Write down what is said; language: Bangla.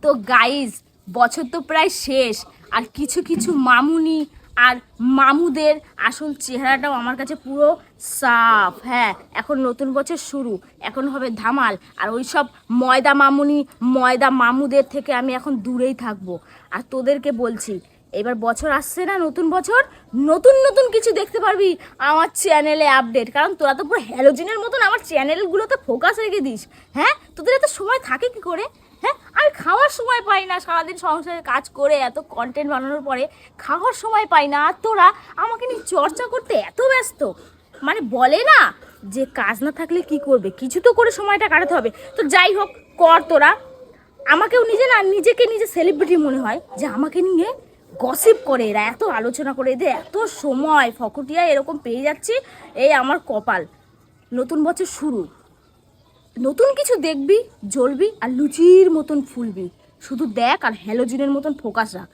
তো গাইজ, বছর তো প্রায় শেষ, আর কিছু কিছু মামুনি আর মামুদের আসল চেহারাটাও আমার কাছে পুরো সাফ। হ্যাঁ, এখন নতুন বছর শুরু, এখন হবে ধামাল, আর ওই সব ময়দা মামুনি ময়দা মামুদের থেকে আমি এখন দূরেই থাকবো। আর তোদেরকে বলছি, এবার বছর আসছে না, নতুন বছর, নতুন নতুন কিছু দেখতে পারবি আমার চ্যানেলে আপডেট। কারণ তোরা তো পুরো হ্যালোজিনের মতন আমার চ্যানেলগুলোতে ফোকাস রেখে দিস। হ্যাঁ, তোদের এত সময় থাকে কি করে? হ্যাঁ, আমি খাওয়ার সময় পাই না, সারাদিন সংসারে কাজ করে এত কন্টেন্ট বানানোর পরে খাওয়ার সময় পাই না, আর তোরা আমাকে নিয়ে চর্চা করতে এত ব্যস্ত। মানে বলে না যে কাজ না থাকলে কি করবে, কিছু তো করে সময়টা কাটাতে হবে। তো যাই হোক, কর তোরা। আমাকেও নিজেকে নিজে সেলিব্রিটি মনে হয় যে আমাকে নিয়ে গসিপ করে, এরা এত আলোচনা করে, এদের এত সময় ফকটিয়া এরকম পেয়ে যাচ্ছি। এই আমার কপাল, নতুন বছর শুরু, নতুন কিছু দেখবি, জ্বলবি আর লুচির মতন ফুলবি। শুধু দেখ আর হ্যালোজিনের মতন ফোকাস রাখ।